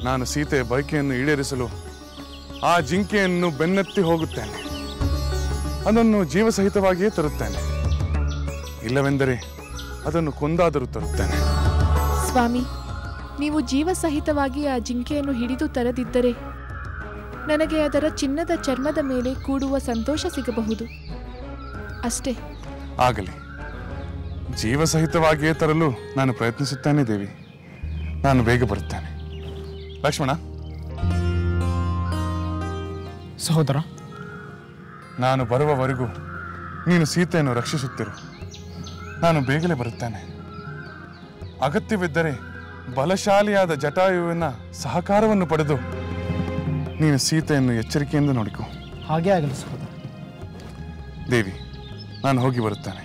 ನಾನು ಸೀತೆಯ ಬಯಕೆಯನ್ನು ಈಡೇರಿಸಲು ಆ ಜಿಂಕೆಯನ್ನು ಬೆನ್ನತ್ತಿ ಹೋಗುತ್ತೇನೆ. ಅದನ್ನು ಜೀವಸಹಿತವಾಗಿಯೇ ತರುತ್ತೇನೆ. ಇಲ್ಲವೆಂದರೆ ಅದನ್ನು ಕೊಂದಾದರೂ ತರುತ್ತೇನೆ. ಸ್ವಾಮಿ, ನೀವು ಜೀವಸಹಿತವಾಗಿ ಆ ಜಿಂಕೆಯನ್ನು ಹಿಡಿದು ತರದಿದ್ದರೆ ನನಗೆ ಅದರ ಚಿನ್ನದ ಚರ್ಮದ ಮೇಲೆ ಕೂಡುವ ಸಂತೋಷ ಸಿಗಬಹುದು ಅಷ್ಟೇ. ಆಗಲಿ, ಜೀವಸಹಿತವಾಗಿಯೇ ತರಲು ನಾನು ಪ್ರಯತ್ನಿಸುತ್ತೇನೆ ದೇವಿ. ನಾನು ಬೇಗ ಬರುತ್ತೇನೆ. ಲಕ್ಷ್ಮಣ. ಸಹೋದರ, ನಾನು ಬರುವವರೆಗೂ ನೀನು ಸೀತೆಯನ್ನು ರಕ್ಷಿಸುತ್ತಿರು. ನಾನು ಬೇಗನೆ ಬರುತ್ತೇನೆ. ಅಗತ್ಯವಿದ್ದರೆ ಬಲಶಾಲಿಯಾದ ಜಟಾಯುವಿನ ಸಹಕಾರವನ್ನು ಪಡೆದು ನೀನು ಸೀತೆಯನ್ನು ಎಚ್ಚರಿಕೆಯಿಂದ ನೋಡಿಕೊ. ಹಾಗೇ ಆಗಲಿ ಸಹೋದರ. ದೇವಿ, ನಾನು ಹೋಗಿ ಬರುತ್ತೇನೆ.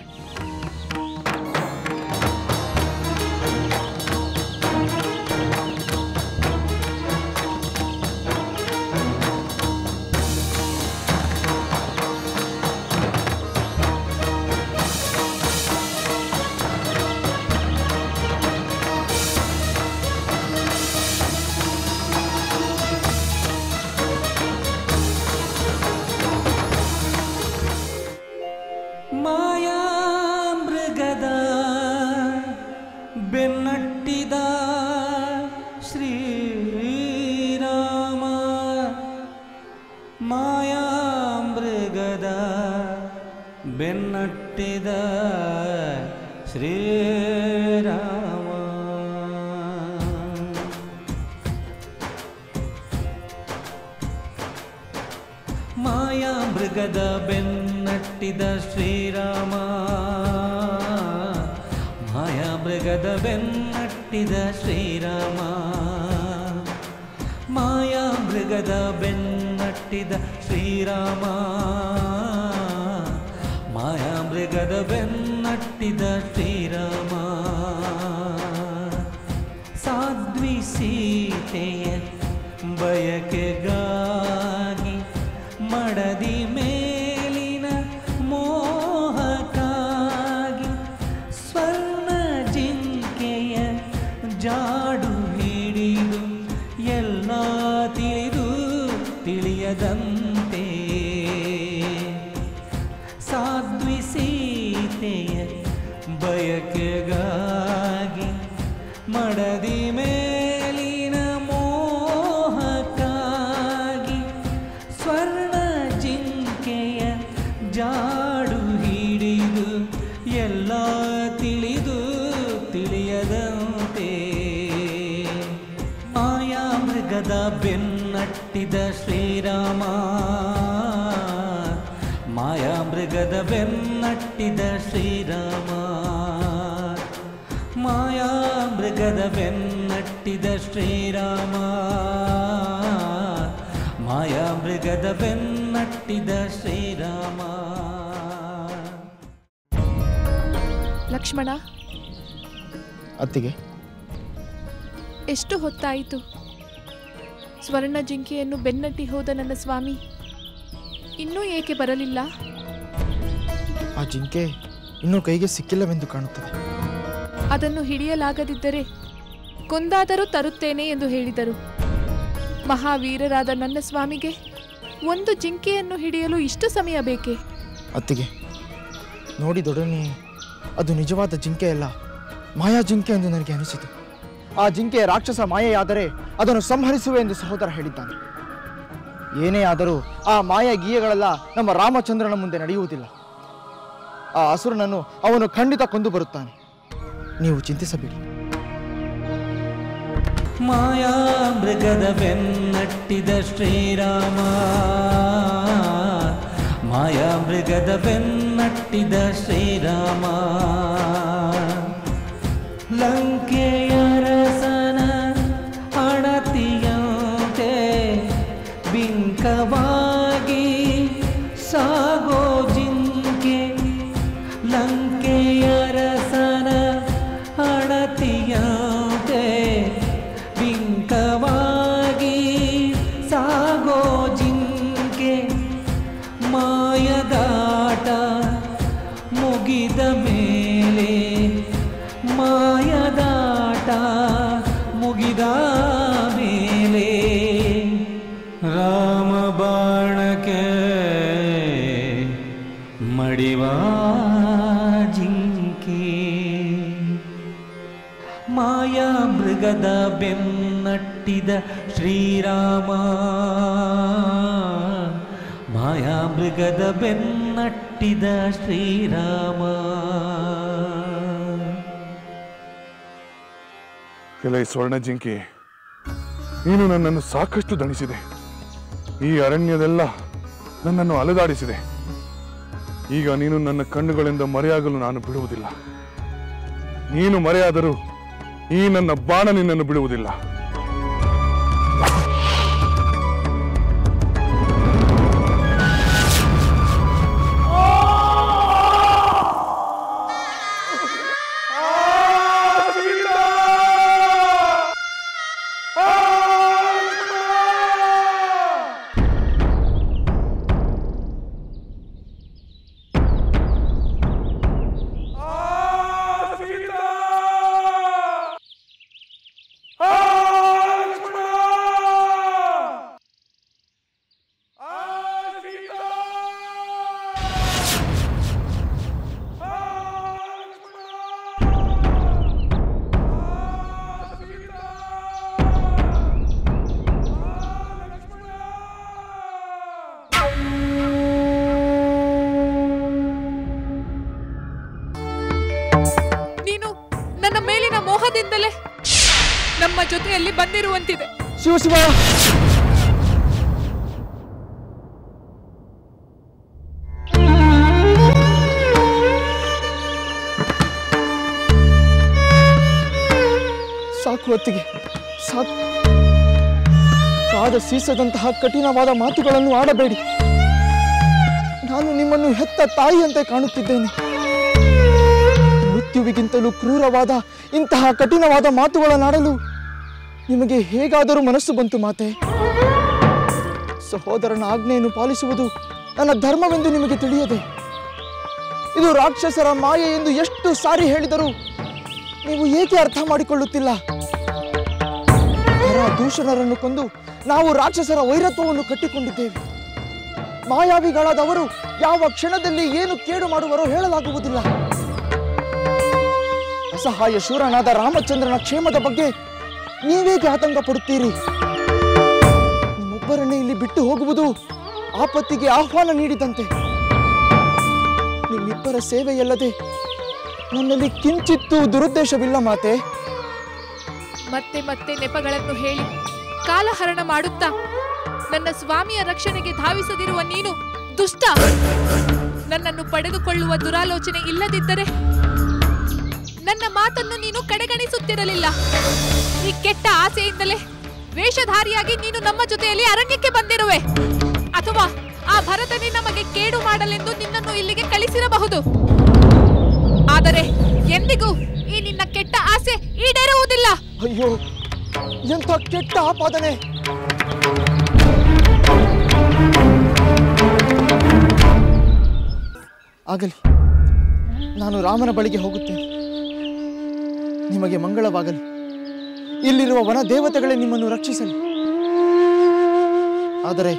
ಬೆನ್ನಟ್ಟಿದ ಶ್ರೀರಾಮ, ಮಾಯಾಮೃಗದ ಬೆನ್ನಟ್ಟಿದ ಶ್ರೀರಾಮ. ಮಾಯಾಮೃಗದ ಬೆನ್ನಟ್ಟಿದ ಶ್ರೀರಾಮ, ಮಾಯಾಮೃಗದ ಬೆನ್ನಟ್ಟಿದ ಶ್ರೀರಾಮ, ಮಾಯಾಮೃಗದ ಬೆನ್ನಟ್ಟಿದ ಶ್ರೀರಾಮ, ಮಾಯಾಮೃಗದ ಬೆನ್ನಟ್ಟಿದ ಶ್ರೀರಾಮ. ಸಾಧ್ವಿ ಸೀತೆಯ ಬಯಕೆಗಾಗಿ ಮಡದಿ ಮೇಲಿನ ಮೋಹಕ್ಕಾಗಿ ಸ್ವರ್ಣ ಜಿಂಕೆಯ ಜಾಡು ಹಿಡಿದು ಎಲ್ಲ ತಿಳಿದು ತಿಳಿಯದಂತೆ ಸಾಧ್ವಿ ಸೀತೆಯ ಬಯಕೆಗಾಗಿ ಮಡದಿ ಮೇಲಿನ ಮೋಹಕ್ಕಾಗಿ ಸ್ವರ್ಣ ಜಿಂಕೆಯ ಜಾಡು ಹಿಡಿದು ಎಲ್ಲ ತಿಳಿದು ತಿಳಿಯದಂತೆ ಮಾಯಾಮೃಗದ ಬೆನ್ನಟ್ಟಿದ ಶ್ರೀರಾಮ, ಮಾಯಾಮೃಗದ ಬೆನ್ನಟ್ಟಿದ ಶ್ರೀರಾಮ, ಮಾಯಾಮೃಗದ ಬೆನ್ನಟ್ಟಿದ ಶ್ರೀರಾಮ, ಮಾಯಾಮೃಗದ ಬೆನ್ನಟ್ಟಿದ ಶ್ರೀರಾಮ. ಲಕ್ಷ್ಮಣ, ಅತ್ತಿಗೆ, ಎಷ್ಟು ಹೊತ್ತಾಯಿತು? ಸ್ವರ್ಣ ಜಿಂಕೆಯನ್ನು ಬೆನ್ನಟ್ಟಿ ಹೋದ ನನ್ನ ಸ್ವಾಮಿ ಇನ್ನೂ ಏಕೆ ಬರಲಿಲ್ಲ? ಆ ಜಿಂಕೆ ಇನ್ನೂ ಕೈಗೆ ಸಿಕ್ಕಿಲ್ಲವೆಂದು ಕಾಣುತ್ತದೆ. ಅದನ್ನು ಹಿಡಿಯಲಾಗದಿದ್ದರೆ ಕೊಂದಾದರೂ ತರುತ್ತೇನೆ ಎಂದು ಹೇಳಿದರು. ಮಹಾವೀರರಾದ ನನ್ನ ಸ್ವಾಮಿಗೆ ಒಂದು ಜಿಂಕೆಯನ್ನು ಹಿಡಿಯಲು ಇಷ್ಟು ಸಮಯ ಬೇಕೆ? ಅತ್ತಿಗೆ, ನೋಡಿದೊಡನೆ ಅದು ನಿಜವಾದ ಜಿಂಕೆಯಲ್ಲ, ಮಾಯಾ ಜಿಂಕೆ ಎಂದು ನನಗೆ ಅನಿಸಿತು. ಆ ಜಿಂಕೆ ರಾಕ್ಷಸ ಮಾಯೆಯಾದರೆ ಅದನ್ನು ಸಂಹರಿಸುವೆ ಎಂದು ಸಹೋದರ ಹೇಳಿದ್ದಾನೆ. ಏನೇ ಆದರೂ ಆ ಮಾಯಾ ಗೀಯಗಳೆಲ್ಲ ನಮ್ಮ ರಾಮಚಂದ್ರನ ಮುಂದೆ ನಡೆಯುವುದಿಲ್ಲ. ಆ ಅಸುರನನ್ನು ಅವನು ಖಂಡಿತ ಕೊಂದು ಬರುತ್ತಾನೆ. ನೀವು ಚಿಂತಿಸಬೇಡಿ. ಮಾಯಾಮೃಗದ ಬೆನ್ನಟ್ಟಿದ ಶ್ರೀರಾಮ, ಮಾಯಾಮೃಗದ ಬೆನ್ನಟ್ಟಿದ ಶ್ರೀರಾಮ, ಲಂಕೆಯರಸನ ಅಣತಿಯಂತೆ ಬಿಂಕವಾಗಿ ಸಾಗೋ ಜಿಂಕೆ, ಲಂಕೆಯರಸನ ಅಣತಿಯಂತೆ ಬಿಂಕವಾಗಿ ಸಾಗೋ ಜಿಂಕೆ, ಮಾಯದಾಟ ಮುಗಿದ ಮೇಲೆ, ಮಾಯದಾಟ ಮುಗಿದ ಮೇಲೆ ಮಾಯಾಮೃಗದ ಬೆನ್ನಟ್ಟಿದ ಶ್ರೀರಾಮ ಮಾಯಾಮೃಗದ ಬೆನ್ನಟ್ಟಿದ ಶ್ರೀರಾಮ. ಎಲೈ ಸ್ವರ್ಣ ಜಿಂಕಿ, ನೀನು ನನ್ನನ್ನು ಸಾಕಷ್ಟು ದಣಿಸಿದೆ. ಈ ಅರಣ್ಯದೆಲ್ಲ ನನ್ನನ್ನು ಅಲೆದಾಡಿಸಿದೆ. ಈಗ ನೀನು ನನ್ನ ಕಣ್ಣುಗಳಿಂದ ಮರೆಯಾಗಲು ನಾನು ಬಿಡುವುದಿಲ್ಲ. ನೀನು ಮರೆಯಾದರೂ ಈ ನನ್ನ ಬಾಣ ನಿನ್ನನ್ನು ಬಿಡುವುದಿಲ್ಲ. ಮೋಹದಿಂದಲೇ ನಮ್ಮ ಜೊತೆಯಲ್ಲಿ ಬಂದಿರುವಂತಿದೆ. ಶಿವ ಶಿವ, ಸಾಕು ಹೊತ್ತಿಗೆ ಸಾಕು. ಕಾದ ಸೀಸದಂತಹ ಕಠಿಣವಾದ ಮಾತುಗಳನ್ನು ಆಡಬೇಡಿ. ನಾನು ನಿಮ್ಮನ್ನು ಹೆತ್ತ ತಾಯಿಯಂತೆ ಕಾಣುತ್ತಿದ್ದೇನೆ. ಮೃತ್ಯುವಿಗಿಂತಲೂ ಕ್ರೂರವಾದ ಇಂತಹ ಕಠಿಣವಾದ ಮಾತುಗಳನ್ನಾಡಲು ನಿಮಗೆ ಹೇಗಾದರೂ ಮನಸ್ಸು ಬಂತು ಮಾತೆ? ಸಹೋದರನ ಆಜ್ಞೆಯನ್ನು ಪಾಲಿಸುವುದು ನನ್ನ ಧರ್ಮವೆಂದು ನಿಮಗೆ ತಿಳಿಯದೆ, ಇದು ರಾಕ್ಷಸರ ಮಾಯೆ ಎಂದು ಎಷ್ಟು ಸಾರಿ ಹೇಳಿದರೂ ನೀವು ಏಕೆ ಅರ್ಥ ಮಾಡಿಕೊಳ್ಳುತ್ತಿಲ್ಲ? ದೂಷಣರನ್ನು ಕೊಂದು ನಾವು ರಾಕ್ಷಸರ ವೈರತ್ವವನ್ನು ಕಟ್ಟಿಕೊಂಡಿದ್ದೇವೆ. ಮಾಯಾವಿಗಳಾದವರು ಯಾವ ಕ್ಷಣದಲ್ಲಿ ಏನು ಕೇಡು ಮಾಡುವರೋ ಹೇಳಲಾಗುವುದಿಲ್ಲ. ಅಸಹಾಯ ಶೂರನಾದ ರಾಮಚಂದ್ರನ ಕ್ಷೇಮದ ಬಗ್ಗೆ ನೀವೇಗೆ ಆತಂಕ ಪಡುತ್ತೀರಿ? ನಿಮ್ಮೊಬ್ಬರನ್ನೇ ಇಲ್ಲಿ ಬಿಟ್ಟು ಹೋಗುವುದು ಆಪತ್ತಿಗೆ ಆಹ್ವಾನ ನೀಡಿದಂತೆ. ನಿಮ್ಮಿಬ್ಬರ ಸೇವೆಯಲ್ಲದೆ ನನ್ನಲ್ಲಿ ಕಿಂಚಿತ್ತೂ ದುರುದ್ದೇಶವಿಲ್ಲ ಮಾತೆ. ಮತ್ತೆ ಮತ್ತೆ ನೆಪಗಳನ್ನು ಹೇಳಿ ಕಾಲಹರಣ ಮಾಡುತ್ತಾ ನನ್ನ ಸ್ವಾಮಿಯ ರಕ್ಷಣೆಗೆ ಧಾವಿಸದಿರುವ ನೀನು ದುಷ್ಟ. ನನ್ನನ್ನು ಪಡೆದುಕೊಳ್ಳುವ ದುರಾಲೋಚನೆ ಇಲ್ಲದಿದ್ದರೆ ನನ್ನ ಮಾತನ್ನು ನೀನು ಕಡೆಗಣಿಸುತ್ತಿರಲಿಲ್ಲ. ಈ ಕೆಟ್ಟ ಆಸೆಯಿಂದಲೇ ವೇಷಧಾರಿಯಾಗಿ ನೀನು ನಮ್ಮ ಜೊತೆಯಲ್ಲಿ ಅರಣ್ಯಕ್ಕೆ ಬಂದಿರುವೆ. ಅಥವಾ ಆ ಭರತನೇ ನಮಗೆ ಕೇಡು ಮಾಡಲೆಂದು ನಿನ್ನನ್ನು ಇಲ್ಲಿಗೆ ಕಳಿಸಿರಬಹುದು. ಆದರೆ ಎಂದಿಗೂ ಈ ನಿನ್ನ ಕೆಟ್ಟ ಆಸೆ ಈಡೇರುವುದಿಲ್ಲ. ಅಯ್ಯೋ, ಎಂಥ ಕೆಟ್ಟ ಆಪಾದನೆ! ಆಗಲಿ, ನಾನು ರಾಮನ ಬಳಿಗೆ ಹೋಗುತ್ತೇನೆ. ನಿಮಗೆ ಮಂಗಳವಾಗಲಿ. ಇಲ್ಲಿರುವ ವನ ದೇವತೆಗಳೇ ನಿಮ್ಮನ್ನು ರಕ್ಷಿಸಲಿ. ಆದರೆ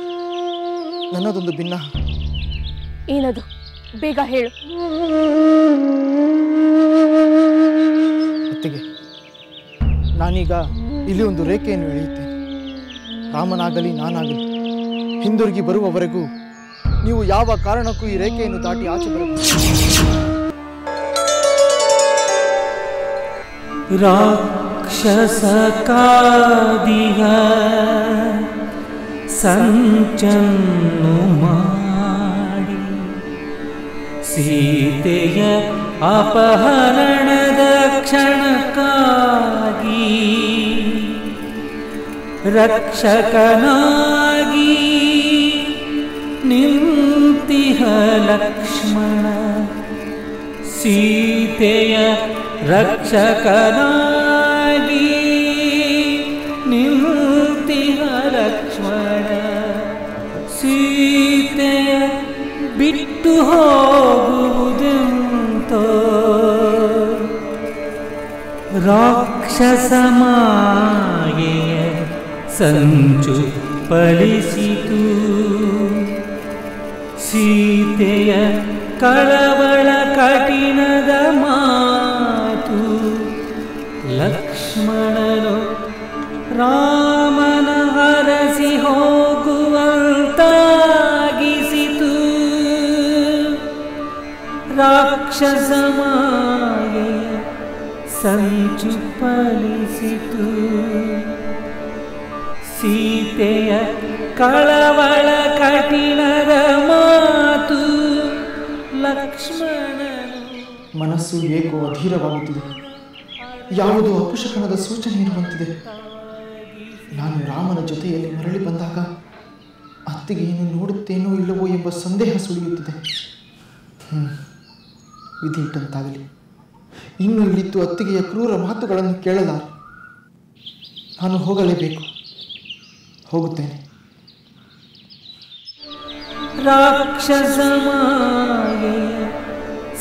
ನನ್ನದೊಂದು ಭಿನ್ನ. ಏನದು? ಬೇಗ ಹೇಳು. ಅತ್ತಿಗೆ, ನಾನೀಗ ಇಲ್ಲಿ ಒಂದು ರೇಖೆಯನ್ನು ಎಳೆಯುತ್ತೇನೆ. ರಾಮನಾಗಲಿ ನಾನಾಗಲಿ ಹಿಂದಿರುಗಿ ಬರುವವರೆಗೂ ನೀವು ಯಾವ ಕಾರಣಕ್ಕೂ ಈ ರೇಖೆಯನ್ನು ದಾಟಿ ಆಚೆ ಬರಬೇಕು. ರಾಕ್ಷಸ ಕಾದಿಹ ಸಂಚನ್ನು ಮಾಡಿ ಸೀತೆಯ ಅಪಹರಣದ ಕ್ಷಣಕ್ಕಾಗಿ ರಕ್ಷಕನಾಗಿ ನಿಂತಿಹ ಲಕ್ಷ್ಮಣ. ಸೀತೆಯ ರಕ್ಷಕನಾಗಿ ನಿಂತಿಹ ಲಕ್ಷ್ಮಣ. ಸೀತೆಯ ಬಿಟ್ಟು ಹೋಗುವುದೆಂತೋ ರಾಕ್ಷಸ ಮಾಯೆಯ ಸಂಚು ಫಲಿಸಿತು. ಸೀತೆಯ ಕಳವಳ ಕಠಿಣದ ಮಾತು ಲಕ್ಷ್ಮಣ ಲಕ್ಷ್ಮಣನು ರಾಮನ ಹರಸಿ ಹೋಗುವಂತಾಗಿಸಿತು. ರಾಕ್ಷಸ ಮಾಯೆಯ ಸಂಚು ಫಲಿಸಿತು. ಸೀತೆಯ ಕಳವಳ ಕಠಿಣದ ಮಾತು ಲಕ್ಷ್ಮಣನು. ಮನಸ್ಸು ಏಕೋ ಅಧೀರವಾಗುತ್ತಿದೆ. ಯಾವುದೋ ಅಪಶಕನದ ಸೂಚನೆ ಇರುವಂತಿದೆ. ನಾನು ರಾಮನ ಜೊತೆಯಲ್ಲಿ ಮರಳಿ ಬಂದಾಗ ಅತ್ತಿಗೆಯನ್ನು ನೋಡುತ್ತೇನೋ ಇಲ್ಲವೋ ಎಂಬ ಸಂದೇಹ ಸುಳಿಯುತ್ತಿದೆ. ವಿಧಿ ಇಟ್ಟಂತಾಗಲಿ. ಇನ್ನು ಇಲ್ಲಿದ್ದು ಅತ್ತಿಗೆಯ ಕ್ರೂರ ಮಾತುಗಳನ್ನು ಕೇಳಲಾರೆ. ನಾನು ಹೋಗಲೇಬೇಕು. ಹೋಗುತ್ತೇನೆ. ರಾಕ್ಷಸ ಮಾಯೆಯ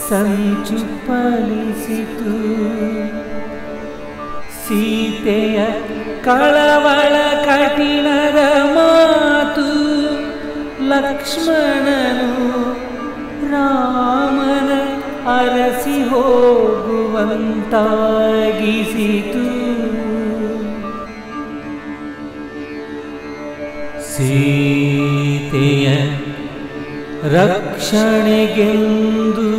ಸಂಚು ಫಲಿಸಿತು. ಸೀತೆಯ ಕಳವಳ ಕಠಿಣದ ಮಾತು ಲಕ್ಷ್ಮಣನು ರಾಮನ ಅರಸಿ ಹೋಗುವಂತಾಗಿಸಿತು. ಸೀತೆಯ ರಕ್ಷಣೆಗೆಂದು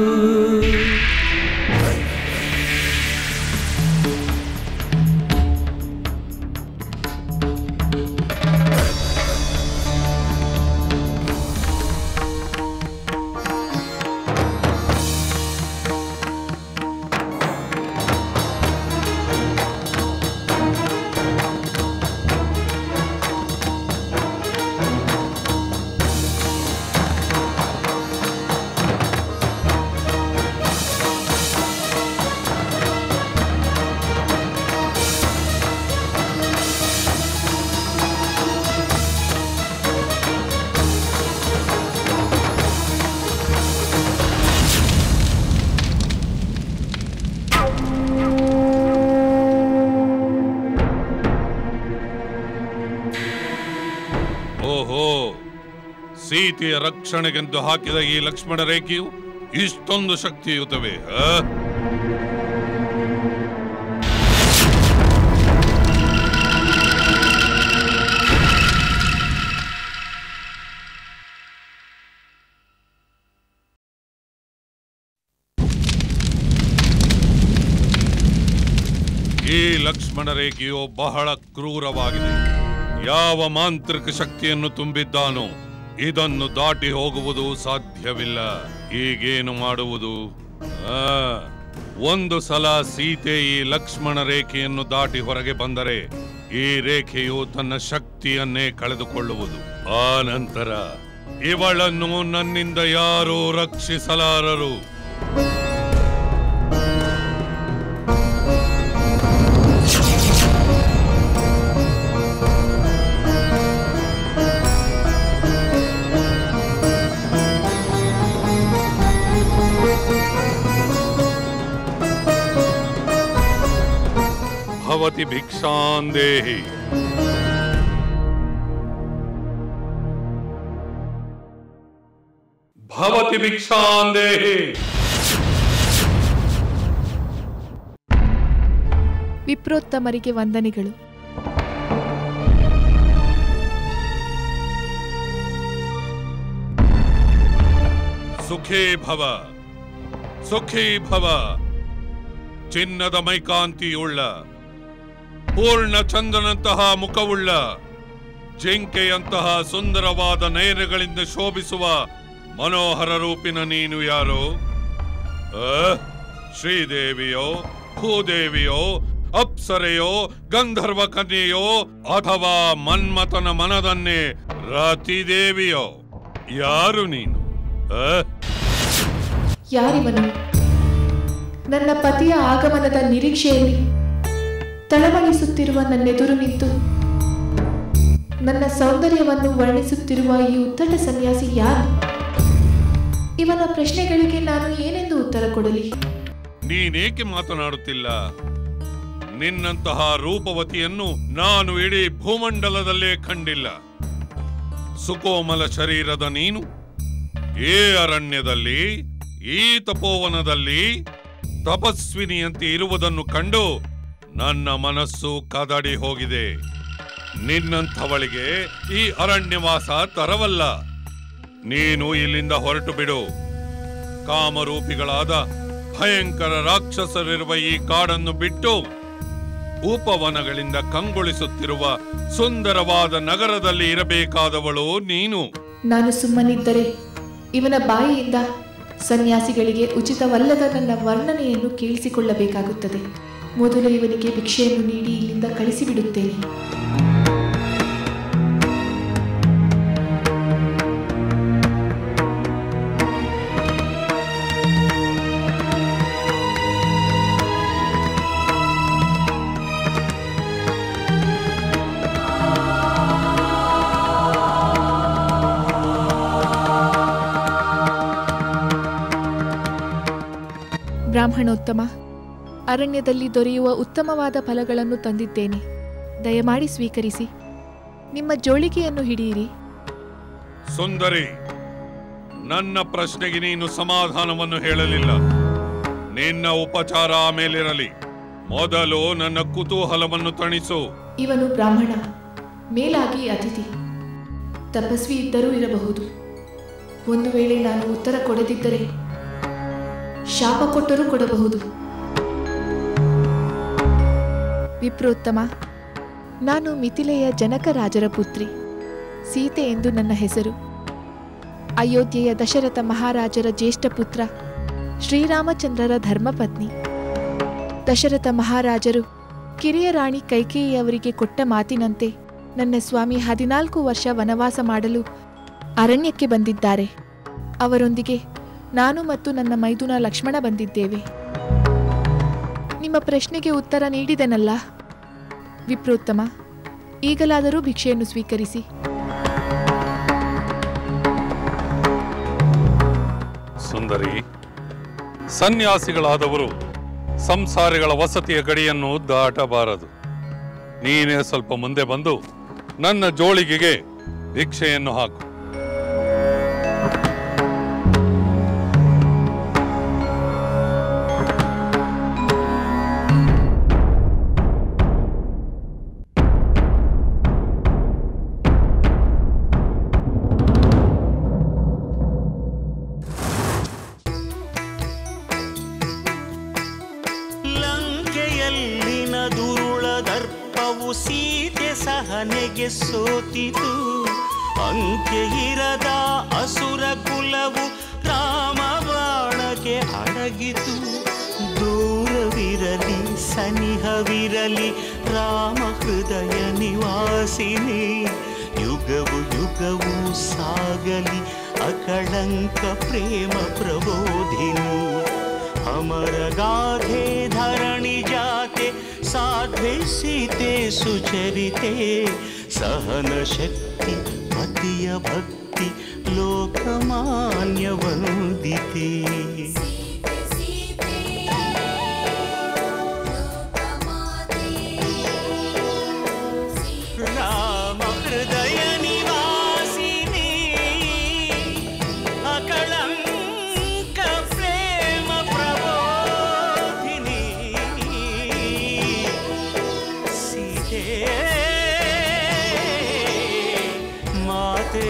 ಸೀತೆಯ ರಕ್ಷಣೆಗೆಂದು ಹಾಕಿದ ಈ ಲಕ್ಷ್ಮಣ ರೇಖೆಯು ಇಷ್ಟೊಂದು ಶಕ್ತಿಯುತವೇ? ಈ ಲಕ್ಷ್ಮಣ ರೇಖೆಯು ಬಹಳ ಕ್ರೂರವಾಗಿದೆ. ಯಾವ ಮಾಂತ್ರಿಕ ಶಕ್ತಿಯನ್ನು ತುಂಬಿದ್ದಾನೋ ಇದನ್ನು ದಾಟಿ ಹೋಗುವುದು ಸಾಧ್ಯವಿಲ್ಲ. ಈಗೇನು ಮಾಡುವುದು? ಒಂದು ಸಲ ಸೀತೆ ಈ ಲಕ್ಷ್ಮಣ ರೇಖೆಯನ್ನು ದಾಟಿ ಹೊರಗೆ ಬಂದರೆ ಈ ರೇಖೆಯು ತನ್ನ ಶಕ್ತಿಯನ್ನೇ ಕಳೆದುಕೊಳ್ಳುವುದು. ಆ ನಂತರ ಇವಳನ್ನು ನನ್ನಿಂದ ಯಾರೂ ರಕ್ಷಿಸಲಾರರು. भवति भिक्षां देहि। भवति भिक्षां देहि। ವಿಪ್ರೋತ್ತಮರಿಗೆ ವಂದನೆಗಳು. ಸುಖೇ ಭವ, ಸುಖೀ ಭವ. ಚಿನ್ನದ ಮೈಕಾಂತಿಯುಳ್ಳ, ಪೂರ್ಣ ಚಂದ್ರನಂತಹ ಮುಖವುಳ್ಳ, ಜಿಂಕೆಯಂತಹ ಸುಂದರವಾದ ನಯನಗಳಿಂದ ಶೋಭಿಸುವ ಮನೋಹರ ರೂಪಿನ ನೀನು ಯಾರೋ? ಶ್ರೀದೇವಿಯೋ, ಭೂದೇವಿಯೋ, ಅಪ್ಸರೆಯೋ, ಗಂಧರ್ವ ಕನ್ಯೆಯೋ, ಅಥವಾ ಮನ್ಮಥನ ಮನದನ್ನೇ ರತಿದೇವಿಯೋ? ಯಾರು ನೀನು? ಯಾರಿವನು? ನನ್ನ ಪತಿಯ ಆಗಮನದ ನಿರೀಕ್ಷೆಯಲ್ಲಿ ತಳಮಳಿಸುತ್ತಿರುವ ನನ್ನೆದುರು ನಿಂತು ನನ್ನ ಸೌಂದರ್ಯವನ್ನು ವರ್ಣಿಸುತ್ತಿರುವ ಈ ಉತ್ತಟ ಸನ್ಯಾಸಿ ಯಾರು? ಇವನ ಪ್ರಶ್ನೆಗಳಿಗೆ ನಾನು ಏನೆಂದು ಉತ್ತರ ಕೊಡಲಿ? ನೀನೇಕೆ ಮಾತನಾಡುತ್ತಿಲ್ಲ? ನಿನ್ನಂತಹ ರೂಪವತಿಯನ್ನು ನಾನು ಇಡೀ ಭೂಮಂಡಲದಲ್ಲೇ ಕಂಡಿಲ್ಲ. ಸುಕೋಮಲ ಶರೀರದ ನೀನು ಈ ಅರಣ್ಯದಲ್ಲಿ, ಈ ತಪೋವನದಲ್ಲಿ ತಪಸ್ವಿನಿಯಂತೆ ಇರುವುದನ್ನು ಕಂಡು ನನ್ನ ಮನಸ್ಸು ಕದಡಿ ಹೋಗಿದೆ. ನಿನ್ನಂಥವಳಿಗೆ ಈ ಅರಣ್ಯವಾಸ ತರವಲ್ಲ. ನೀನು ಇಲ್ಲಿಂದ ಹೊರಟು ಬಿಡು. ಕಾಮರೂಪಿಗಳಾದ ಭಯಂಕರ ರಾಕ್ಷಸರಿರುವ ಈ ಕಾಡನ್ನು ಬಿಟ್ಟು ಉಪವನಗಳಿಂದ ಕಂಗೊಳಿಸುತ್ತಿರುವ ಸುಂದರವಾದ ನಗರದಲ್ಲಿ ಇರಬೇಕಾದವಳು ನೀನು. ನಾನು ಸುಮ್ಮನಿದ್ದರೆ ಇವನ ಬಾಯಿಯಿಂದ ಸನ್ಯಾಸಿಗಳಿಗೆ ಉಚಿತವಲ್ಲದ ನನ್ನ ವರ್ಣನೆಯನ್ನು ಕೇಳಿಸಿಕೊಳ್ಳಬೇಕಾಗುತ್ತದೆ. ಮೊದಲು ಇವನಿಗೆ ಭಿಕ್ಷೆಯನ್ನು ನೀಡಿ ಇಲ್ಲಿಂದ ಕಳಿಸಿಬಿಡುತ್ತೇನೆ. ಬ್ರಾಹ್ಮಣೋತ್ತಮ, ಅರಣ್ಯದಲ್ಲಿ ದೊರೆಯುವ ಉತ್ತಮವಾದ ಫಲಗಳನ್ನು ತಂದಿದ್ದೇನೆ. ದಯಮಾಡಿ ಸ್ವೀಕರಿಸಿ. ನಿಮ್ಮ ಜೋಳಿಗೆಯನ್ನು ಹಿಡಿಯಿರಿ. ಸುಂದರಿ, ನನ್ನ ಪ್ರಶ್ನೆಗೆ ನೀನು ಸಮಾಧಾನವನ್ನು ಹೇಳಲಿಲ್ಲ. ನಿನ್ನ ಉಪಚಾರ ಆಮೇಲಿರಲಿ. ಮೊದಲು ನನ್ನ ಕುತೂಹಲವನ್ನು ತಣಿಸು. ಇವನು ಬ್ರಾಹ್ಮಣ, ಮೇಲಾಗಿ ಅತಿಥಿ, ತಪಸ್ವಿ ಇದ್ದರೂ ಇರಬಹುದು. ಒಂದು ವೇಳೆ ನಾನು ಉತ್ತರ ಕೊಡದಿದ್ದರೆ ಶಾಪ ಕೊಟ್ಟರೂ ಕೊಡಬಹುದು. ವಿಪ್ರೋತ್ತಮ, ನಾನು ಮಿಥಿಲೆಯ ಜನಕ ರಾಜರ ಪುತ್ರಿ, ಸೀತೆ ಎಂದು ನನ್ನ ಹೆಸರು. ಅಯೋಧ್ಯೆಯ ದಶರಥ ಮಹಾರಾಜರ ಜ್ಯೇಷ್ಠ ಪುತ್ರ, ಶ್ರೀರಾಮಚಂದ್ರರ ಧರ್ಮಪತ್ನಿ. ದಶರಥ ಮಹಾರಾಜರು ಕಿರಿಯ ರಾಣಿ ಕೈಕೇಯಿಯವರಿಗೆ ಕೊಟ್ಟ ಮಾತಿನಂತೆ ನನ್ನ ಸ್ವಾಮಿ 14 ವರ್ಷ ವನವಾಸ ಮಾಡಲು ಅರಣ್ಯಕ್ಕೆ ಬಂದಿದ್ದಾರೆ. ಅವರೊಂದಿಗೆ ನಾನು ಮತ್ತು ನನ್ನ ಮೈದುನ ಲಕ್ಷ್ಮಣ ಬಂದಿದ್ದೇವೆ. ನಿಮ್ಮ ಪ್ರಶ್ನೆಗೆ ಉತ್ತರ ನೀಡಿದೆನಲ್ಲ ವಿಪ್ರೋತ್ತಮ, ಈಗಲಾದರೂ ಭಿಕ್ಷೆಯನ್ನು ಸ್ವೀಕರಿಸಿ. ಸುಂದರಿ, ಸನ್ಯಾಸಿಗಳಾದವರು ಸಂಸಾರಿಗಳ ವಸತಿಯ ಗಡಿಯನ್ನು ದಾಟಬಾರದು. ನೀನೇ ಸ್ವಲ್ಪ ಮುಂದೆ ಬಂದು ನನ್ನ ಜೋಳಿಗೆಗೆ ಭಿಕ್ಷೆಯನ್ನು ಹಾಕು. ಸೀತೆ ಸಹನೆಗೆ ಸೋತಿತು. ಅಂಕೆ ಇರದ ಅಸುರ ಕುಲವು ರಾಮ ಬಾಣಕ್ಕೆ ಅಡಗಿತು. ದೂರವಿರಲಿ ಸನಿಹವಿರಲಿ ರಾಮ ಹೃದಯ ನಿವಾಸಿನಿ. ಯುಗವು ಯುಗವು ಸಾಗಲಿ ಅಕಳಂಕ ಪ್ರೇಮ ಪ್ರಬೋಧಿನಿ. ಅಮರ ಗಾಧೆ ಧರಣಿ ಜಾತೆ ಸಾಧ್ವೆ ಸೀತೆ ಸುಚರಿತೆ. ಸಹನ ಶಕ್ತಿ ಪತಿಯ ಭಕ್ತಿ ಲೋಕಮಾನ್ಯ ವಂದಿತೆ. ರಾಮ ಹೃದಯ ನಿವಾಸಿನಿ ಅಕಳಂಕ ಪ್ರೇಮ ಪ್ರಬೋಧಿನಿ. ಸೀತೆ ಮಾತೆ